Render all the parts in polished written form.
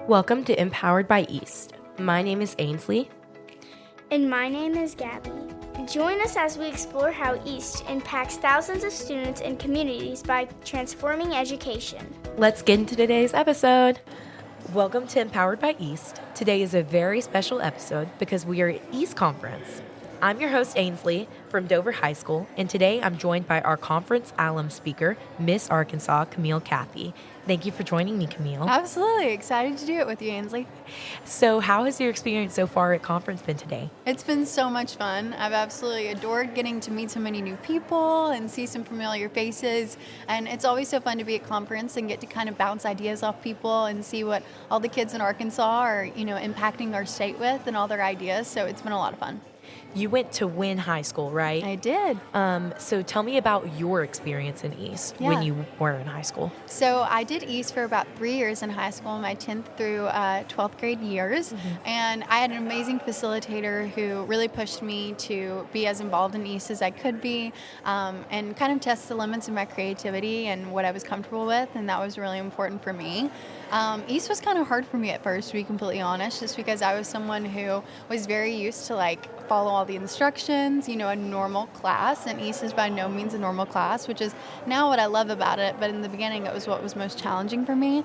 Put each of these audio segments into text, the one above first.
Welcome to Empowered by EAST. My name is Ainsley. And my name is Gabby. Join us as we explore how EAST impacts thousands of students and communities by transforming education. Let's get into today's episode. Welcome to Empowered by EAST. Today is a very special episode because we are at EAST Conference. I'm your host, Ainsley, from Dover High School, and today I'm joined by our Conference Alum Speaker, Miss Arkansas Camille Cathey. Thank you for joining me, Camille. Absolutely. Excited to do it with you, Ainsley. So how has your experience so far at conference been today? It's been so much fun. I've absolutely adored getting to meet so many new people and see some familiar faces. And it's always so fun to be at conference and get to kind of bounce ideas off people and see what all the kids in Arkansas are, impacting our state with and all their ideas. So it's been a lot of fun. You went to Wynne High School, right? I did. So tell me about your experience in EAST when you were in high school. So I did EAST for about 3 years in high school, my 10th through 12th grade years. Mm-hmm. And I had an amazing facilitator who really pushed me to be as involved in EAST as I could be and kind of test the limits of my creativity and what I was comfortable with. And that was really important for me. EAST was kind of hard for me at first, to be completely honest, just because I was someone who was very used to follow all the instructions, a normal class, and EAST is by no means a normal class, which is now what I love about it, but in the beginning it was what was most challenging for me.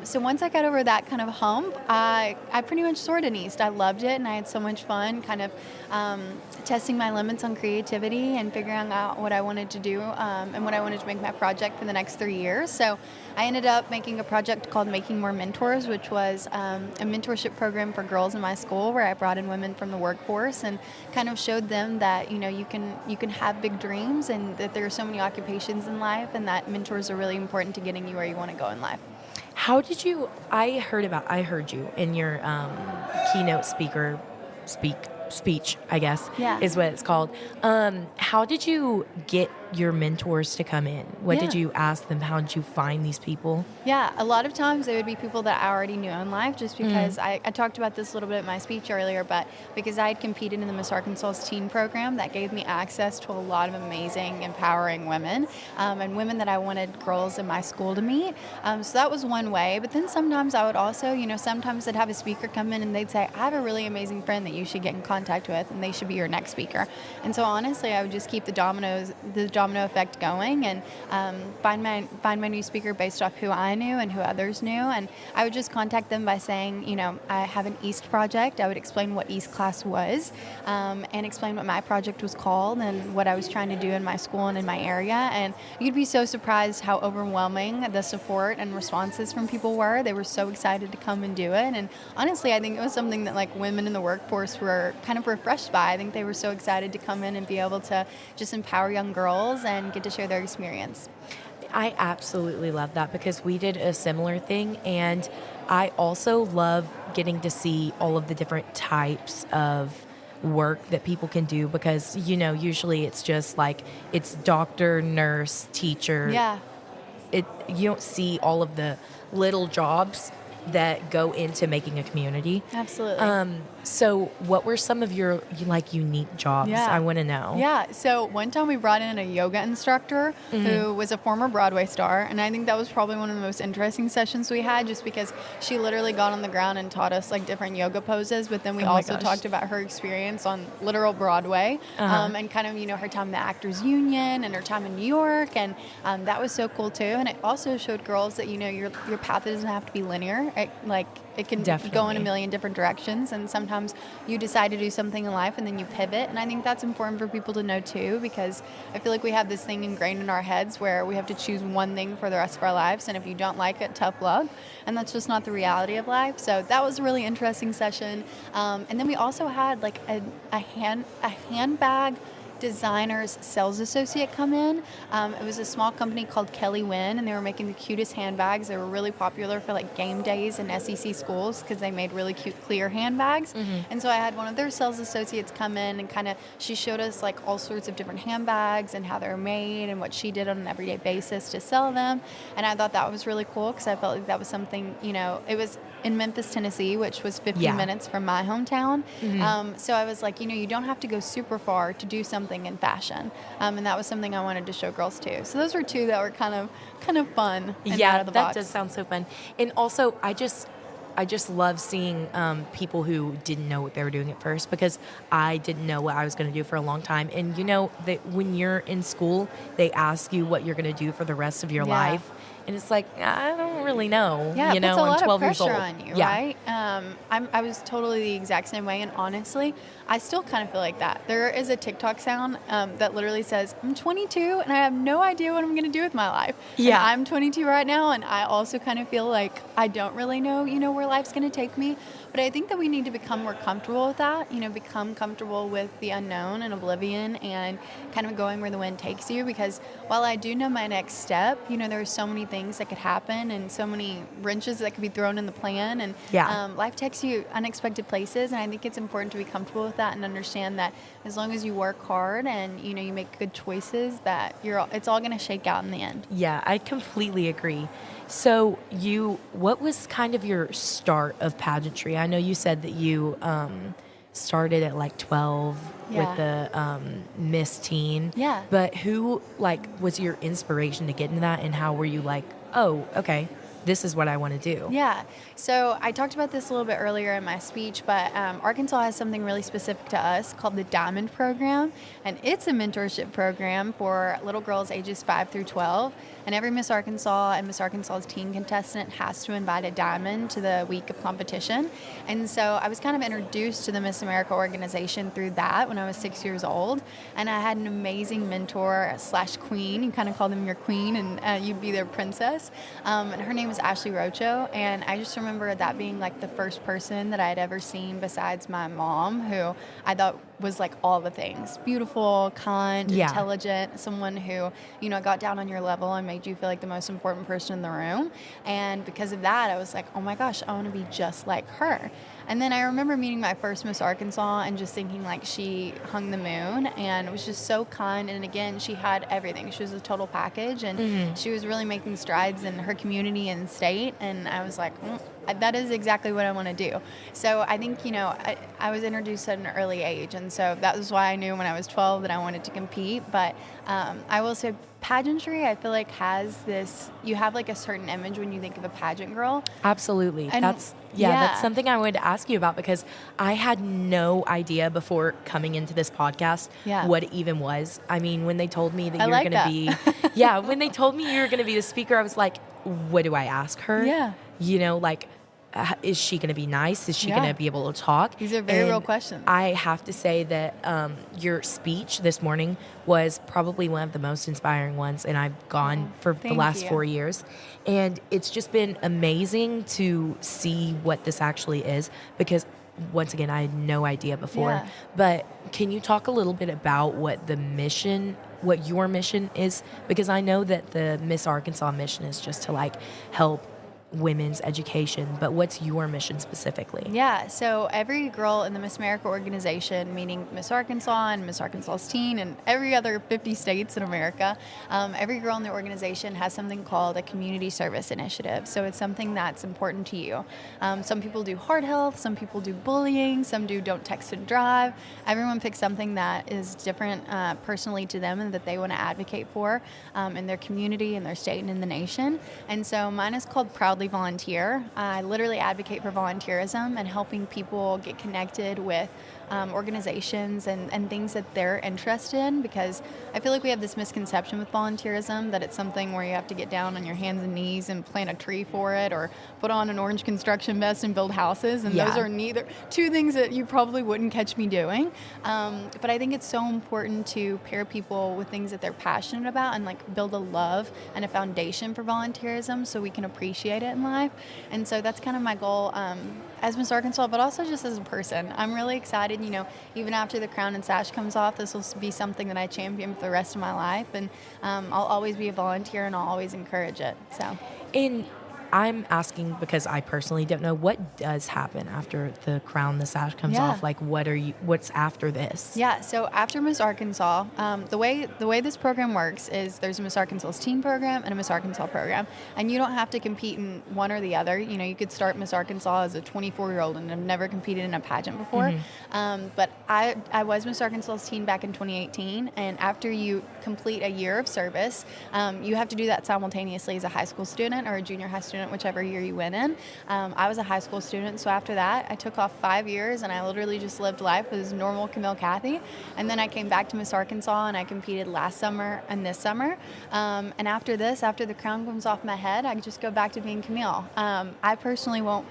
So once I got over that kind of hump, I pretty much soared in EAST. I loved it, and I had so much fun kind of testing my limits on creativity and figuring out what I wanted to do and what I wanted to make my project for the next 3 years. So I ended up making a project called Making More Mentors, which was a mentorship program for girls in my school where I brought in women from the workforce and kind of showed them that you can have big dreams and that there are so many occupations in life and that mentors are really important to getting you where you want to go in life. How did you? I heard you in your keynote speech, I guess, is what it's called. How did you get your mentors to come in? What did you ask them? How did you find these people? Yeah, a lot of times they would be people that I already knew in life just because I talked about this a little bit in my speech earlier, but because I had competed in the Miss Arkansas teen program, that gave me access to a lot of amazing, empowering women and women that I wanted girls in my school to meet. So that was one way. But then sometimes I would also, sometimes I'd have a speaker come in and they'd say, I have a really amazing friend that you should get in contact with and they should be your next speaker. And so honestly, I would just keep the domino effect going and find my new speaker based off who I knew and who others knew. And I would just contact them by saying, I have an EAST project. I would explain what EAST class was and explain what my project was called and what I was trying to do in my school and in my area. And you'd be so surprised how overwhelming the support and responses from people were. They were so excited to come and do it. And honestly, I think it was something that women in the workforce were kind of refreshed by. I think they were so excited to come in and be able to just empower young girls and get to share their experience. I absolutely love that because we did a similar thing, and I also love getting to see all of the different types of work that people can do because, usually it's just it's doctor, nurse, teacher. Yeah. You don't see all of the little jobs that go into making a community. Absolutely. So what were some of your unique jobs? Yeah. I want to know. Yeah. So one time we brought in a yoga instructor who was a former Broadway star. And I think that was probably one of the most interesting sessions we had just because she literally got on the ground and taught us different yoga poses. But then we also talked about her experience on literal Broadway and kind of, her time in the Actors Union and her time in New York. And that was so cool too. And it also showed girls that, your path doesn't have to be linear. It can go in a million different directions, and sometimes you decide to do something in life and then you pivot, and I think that's important for people to know too, because I feel like we have this thing ingrained in our heads where we have to choose one thing for the rest of our lives, and if you don't like it, tough luck, and that's just not the reality of life. So that was a really interesting session, and then we also had a handbag designer's sales associate come in. It was a small company called Kelly Wynne, and they were making the cutest handbags. They were really popular for game days in SEC schools because they made really cute, clear handbags. And so I had one of their sales associates come in and she showed us all sorts of different handbags and how they're made and what she did on an everyday basis to sell them. And I thought that was really cool because I felt like that was something, it was in Memphis, Tennessee, which was 15 minutes from my hometown. So I was you don't have to go super far to do something in fashion. And that was something I wanted to show girls too. So those were two that were kind of fun and out of the box. That does sound so fun. And also, I just love seeing people who didn't know what they were doing at first, because I didn't know what I was going to do for a long time. And you know that when you're in school, they ask you what you're going to do for the rest of your life. And it's like, I don't really know. Yeah, you know, it puts a lot I'm 12 of years old. pressure on you, Yeah. right? I was totally the exact same way, and honestly, I still kind of feel like that. There is a TikTok sound that literally says, I'm 22, and I have no idea what I'm going to do with my life. Yeah. And I'm 22 right now, and I also kind of feel like I don't really know, where life's going to take me. But I think that we need to become more comfortable with that, become comfortable with the unknown and oblivion and kind of going where the wind takes you. Because while I do know my next step, there are so many things that could happen and so many wrenches that could be thrown in the plan. And life takes you unexpected places. And I think it's important to be comfortable with that and understand that as long as you work hard and, you make good choices, that it's all going to shake out in the end. Yeah, I completely agree. So what was kind of your start of pageantry? I know you said that you started at like 12 with the Miss Teen. Yeah. But who was your inspiration to get into that, and how were you like, oh, okay, this is what I want to do? Yeah. So I talked about this a little bit earlier in my speech, but Arkansas has something really specific to us called the Diamond Program, and it's a mentorship program for little girls ages 5 through 12. And every Miss Arkansas and Miss Arkansas's teen contestant has to invite a diamond to the week of competition. And so I was kind of introduced to the Miss America organization through that when I was 6 years old. And I had an amazing mentor / queen. You kind of call them your queen, and you'd be their princess. And her name was Ashley Rocho. And I just remember that being like the first person that I had ever seen besides my mom, who I thought was like all the things: beautiful, kind, intelligent, someone who, got down on your level and made you feel like the most important person in the room. And because of that, I was like, oh my gosh, I want to be just like her. And then I remember meeting my first Miss Arkansas and just thinking like she hung the moon and was just so kind. And again, she had everything. She was a total package, and she was really making strides in her community and state. And I was like, that is exactly what I want to do. So I think, I was introduced at an early age. And so that was why I knew when I was 12 that I wanted to compete. But I will say pageantry, I feel like, has this, you have like a certain image when you think of a pageant girl. Absolutely. And that's something I wanted to ask you about, because I had no idea before coming into this podcast what it even was. I mean, when they told me that you were going to be, when they told me you were going to be the speaker, I was like, what do I ask her? Yeah. Is she going to be nice? Is she going to be able to talk? These are very real questions. I have to say that your speech this morning was probably one of the most inspiring ones, and I've gone for the last 4 years. And it's just been amazing to see what this actually is, because once again, I had no idea before. Yeah. But can you talk a little bit about what your mission is? Because I know that the Miss Arkansas mission is just to help women's education, but what's your mission specifically? Yeah, so every girl in the Miss America organization, meaning Miss Arkansas and Miss Arkansas's Teen and every other 50 states in America, every girl in the organization has something called a community service initiative. So it's something that's important to you. Some people do heart health, some people do bullying, some do don't text and drive. Everyone picks something that is different personally to them and that they want to advocate for in their community, in their state, and in the nation. And so mine is called Proudly Volunteer. I literally advocate for volunteerism and helping people get connected with organizations and things that they're interested in, because I feel like we have this misconception with volunteerism that it's something where you have to get down on your hands and knees and plant a tree for it, or put on an orange construction vest and build houses, and those are neither two things that you probably wouldn't catch me doing. But I think it's so important to pair people with things that they're passionate about and build a love and a foundation for volunteerism so we can appreciate it in life. And so that's kind of my goal as Miss Arkansas, but also just as a person. I'm really excited, even after the crown and sash comes off, this will be something that I champion for the rest of my life. And I'll always be a volunteer, and I'll always encourage it. So. And I'm asking because I personally don't know what does happen after the crown, the sash comes off. What's after this? Yeah, so after Miss Arkansas, the way this program works is there's a Miss Arkansas's Teen program and a Miss Arkansas program, and you don't have to compete in one or the other. You could start Miss Arkansas as a 24-year-old and have never competed in a pageant before. But I was Miss Arkansas's Teen back in 2018, and after you complete a year of service, you have to do that simultaneously as a high school student or a junior high student student whichever year you went in. I was a high school student, so after that, I took off 5 years, and I literally just lived life as normal Camille Cathey. And then I came back to Miss Arkansas, and I competed last summer and this summer. And after this, after the crown comes off my head, I just go back to being Camille. I personally won't.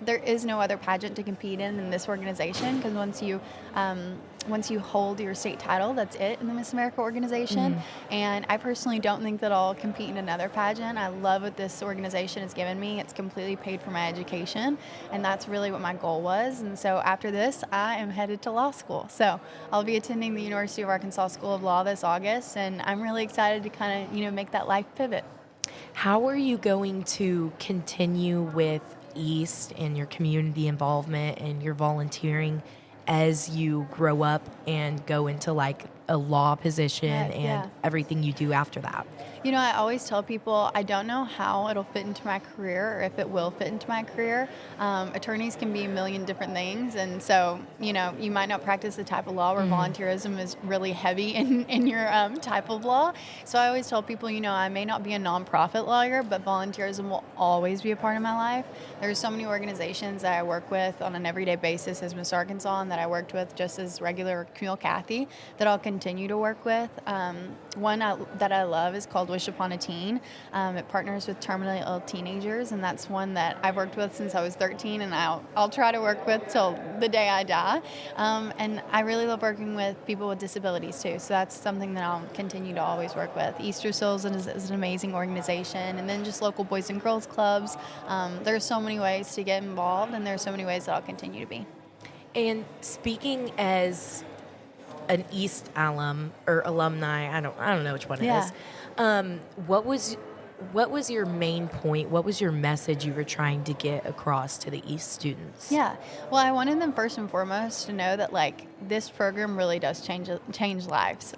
There is no other pageant to compete in this organization, because once you hold your state title, that's it in the Miss America organization. And I personally don't think that I'll compete in another pageant. I love what this organization has given me. It's completely paid for my education, and that's really what my goal was. And so after this, I am headed to law school. So I'll be attending the University of Arkansas School of Law this August, and I'm really excited to kind of, make that life pivot. How are you going to continue with EAST and your community involvement and your volunteering as you grow up and go into like a law position and everything you do after that? I always tell people I don't know how it'll fit into my career, or if it will fit into my career. Attorneys can be a million different things, and so you might not practice the type of law where volunteerism is really heavy in your type of law. So I always tell people, I may not be a nonprofit lawyer, but volunteerism will always be a part of my life. There's so many organizations that I work with on an everyday basis as Miss Arkansas, and that I worked with just as regular Camille Cathey, that I'll continue to work with. One that I love is called Wish Upon a Teen. It partners with terminally ill teenagers, and that's one that I've worked with since I was 13, and I'll try to work with till the day I die. And I really love working with people with disabilities too, so that's something that I'll continue to always work with. Easter Souls is an amazing organization, and then just local boys and girls clubs. There are so many ways to get involved, and there are so many ways that I'll continue to be. And speaking as an EAST alum or alumni, I don't know which one it is. What was your main point? What was your message you were trying to get across to the EAST students? Yeah. Well, I wanted them first and foremost to know that this program really does change lives.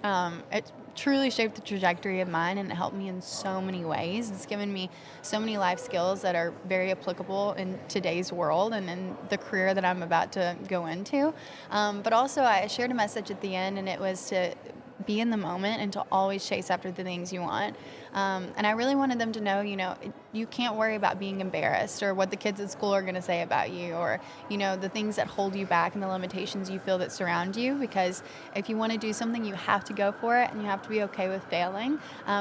It truly shaped the trajectory of mine, and it helped me in so many ways. It's given me so many life skills that are very applicable in today's world and in the career that I'm about to go into. But also I shared a message at the end, and it was to be in the moment and to always chase after the things you want. And I really wanted them to know, you can't worry about being embarrassed or what the kids at school are going to say about you, or, the things that hold you back and the limitations you feel that surround you. Because if you want to do something, you have to go for it, and you have to be okay with failing,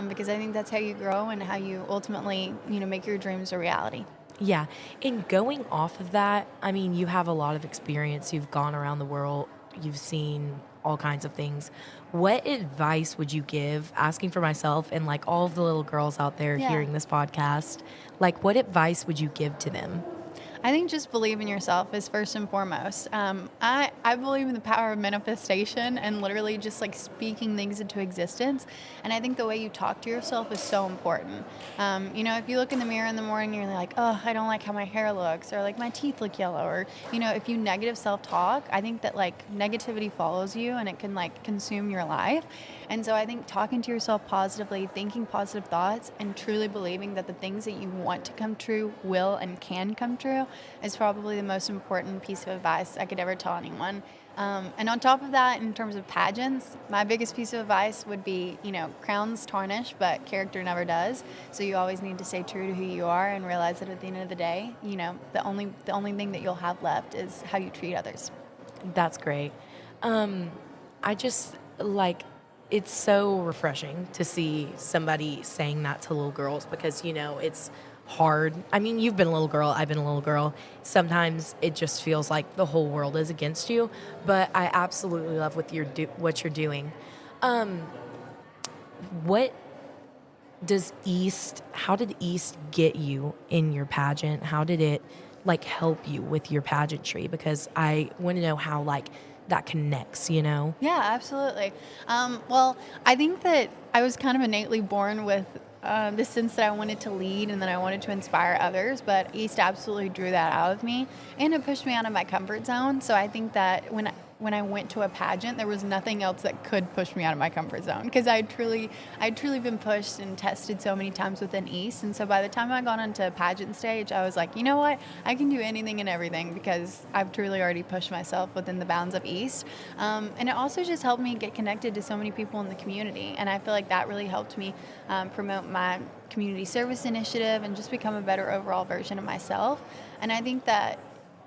because I think that's how you grow and how you ultimately, make your dreams a reality. Yeah. And going off of that, you have a lot of experience. You've gone around the world. You've seen all kinds of things. What advice would you give, asking for myself and all of the little girls out there hearing this podcast, what advice would you give to them? I think just believe in yourself is first and foremost. I believe in the power of manifestation and literally just speaking things into existence. And I think the way you talk to yourself is so important. If you look in the mirror in the morning, you're like, oh, I don't like how my hair looks, or my teeth look yellow, or, if you negative self-talk, I think that negativity follows you, and it can consume your life. And so I think talking to yourself positively, thinking positive thoughts, and truly believing that the things that you want to come true will and can come true is probably the most important piece of advice I could ever tell anyone. And on top of that, in terms of pageants, my biggest piece of advice would be, crowns tarnish, but character never does. So you always need to stay true to who you are and realize that at the end of the day, the only thing that you'll have left is how you treat others. That's great. I just it's so refreshing to see somebody saying that to little girls, because, it's hard. You've been a little girl. I've been a little girl. Sometimes it just feels like the whole world is against you, but I absolutely love what you're doing. How did EAST get you in your pageant? How did it help you with your pageantry? Because I want to know how that connects, Yeah, absolutely. Well, I think that I was kind of innately born with the sense that I wanted to lead and that I wanted to inspire others, but EAST absolutely drew that out of me, and it pushed me out of my comfort zone. So I think that when when I went to a pageant, there was nothing else that could push me out of my comfort zone, because I'd truly been pushed and tested so many times within EAST. And so by the time I got onto pageant stage, I was like, you know what? I can do anything and everything, because I've truly already pushed myself within the bounds of EAST. And it also just helped me get connected to so many people in the community. And I feel like that really helped me promote my community service initiative and just become a better overall version of myself. And I think that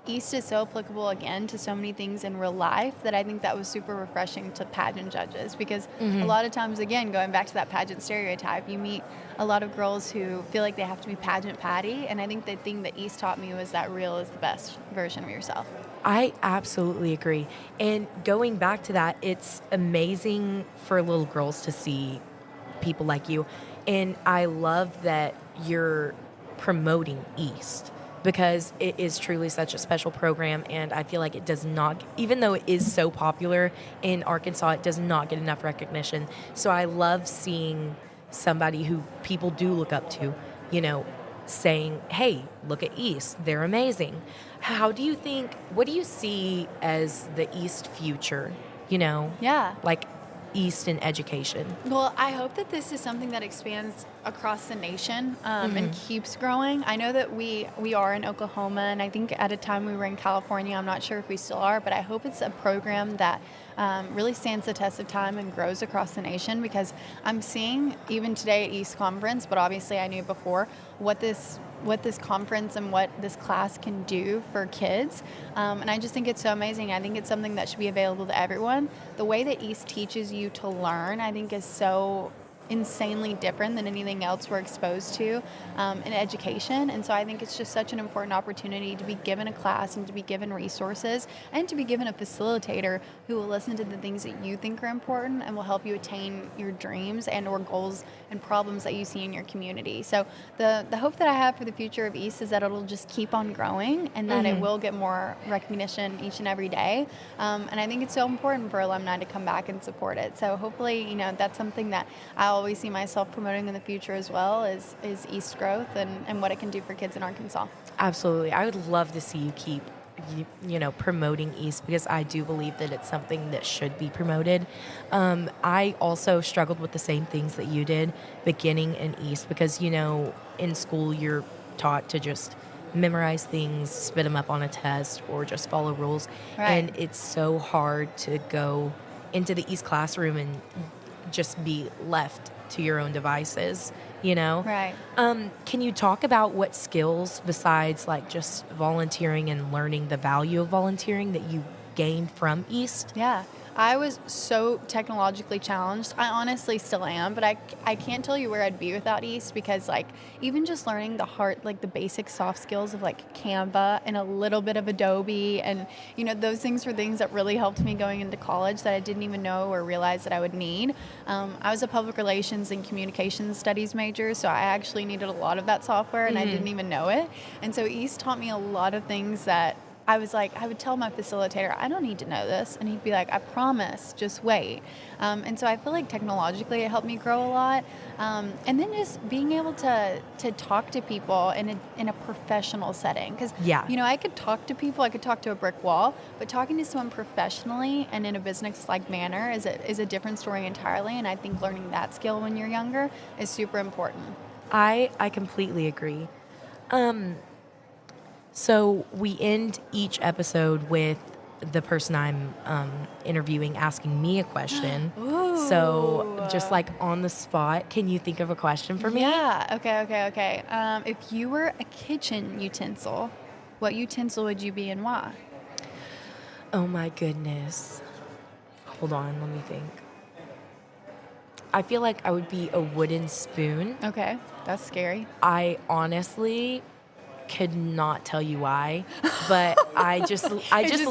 EAST is so applicable, again, to so many things in real life, that I think that was super refreshing to pageant judges, because a lot of times, again, going back to that pageant stereotype, you meet a lot of girls who feel like they have to be pageant patty, and I think the thing that EAST taught me was that real is the best version of yourself. I absolutely agree. And going back to that, it's amazing for little girls to see people like you. And I love that you're promoting EAST, because it is truly such a special program, and I feel like it does not, even though it is so popular in Arkansas, it does not get enough recognition. So I love seeing somebody who people do look up to, saying, hey, look at EAST, they're amazing. What do you see as the EAST future, Yeah. like EAST in education? Well, I hope that this is something that expands across the nation and keeps growing. I know that we are in Oklahoma, and I think at a time we were in California. I'm not sure if we still are, but I hope it's a program that really stands the test of time and grows across the nation, because I'm seeing, even today at EAST Conference, but obviously I knew before, what this conference and what this class can do for kids. And I just think it's so amazing. I think it's something that should be available to everyone. The way that EAST teaches you to learn, I think, is so insanely different than anything else we're exposed to in education. And so I think it's just such an important opportunity to be given a class and to be given resources and to be given a facilitator who will listen to the things that you think are important and will help you attain your dreams and or goals and problems that you see in your community. So the hope that I have for the future of EAST is that it'll just keep on growing, and that it will get more recognition each and every day. And I think it's so important for alumni to come back and support it. So hopefully, that's something that I'll always see myself promoting in the future as well, is EAST growth and what it can do for kids in Arkansas. Absolutely. I would love to see you keep promoting EAST, because I do believe that it's something that should be promoted. I also struggled with the same things that you did beginning in EAST, because in school you're taught to just memorize things, spit them up on a test, or just follow rules. Right. And it's so hard to go into the EAST classroom and just be left to your own devices, Right. Can you talk about what skills, besides like just volunteering and learning the value of volunteering, that you gained from EAST? Yeah. I was so technologically challenged. I honestly still am, but I can't tell you where I'd be without EAST, because even just learning the basic soft skills of Canva and a little bit of Adobe, and those things were things that really helped me going into college that I didn't even know or realize that I would need. I was a public relations and communications studies major, so I actually needed a lot of that software, and I didn't even know it. And so EAST taught me a lot of things that I would tell my facilitator, I don't need to know this. And he'd be like, I promise, just wait. And so I feel like technologically it helped me grow a lot. And then just being able to talk to people in a professional setting. Because, I could talk to people, I could talk to a brick wall, but talking to someone professionally and in a business-like manner is a different story entirely. And I think learning that skill when you're younger is super important. I completely agree. So we end each episode with the person I'm interviewing asking me a question. Ooh. So just on the spot, can you think of a question for me? Yeah. Okay. If you were a kitchen utensil, what utensil would you be and why? Oh my goodness. Hold on, let me think. I feel like I would be a wooden spoon. Okay, that's scary. I honestly could not tell you why, but it just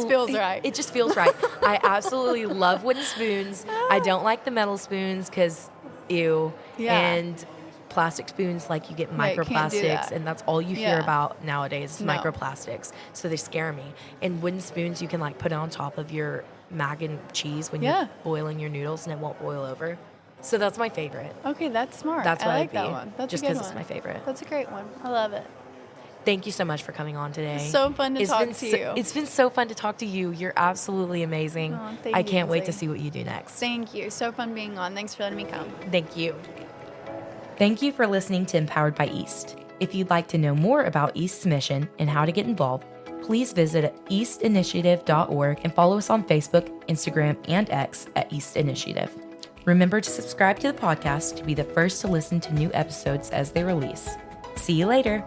feels right. It just feels right. I absolutely love wooden spoons. I don't like the metal spoons because ew. Yeah. And plastic spoons, you get Right, can't do microplastics, that. and that's all you hear Yeah. about nowadays, No. microplastics. So they scare me. And wooden spoons, you can put it on top of your mac and cheese when Yeah. you're boiling your noodles, and it won't boil over. So that's my favorite. Okay, that's smart. That's I what like I'd be, that one. That's just a good because one. it's my favorite. That's a great one. I love it. Thank you so much for coming on today. It's so fun to talk to you. It's been so fun to talk to you. You're absolutely amazing. I can't wait to see what you do next. Thank you. So fun being on. Thanks for letting me come. Thank you. Thank you for listening to Empowered by EAST. If you'd like to know more about EAST's mission and how to get involved, please visit eastinitiative.org and follow us on Facebook, Instagram, and X at EAST Initiative. Remember to subscribe to the podcast to be the first to listen to new episodes as they release. See you later.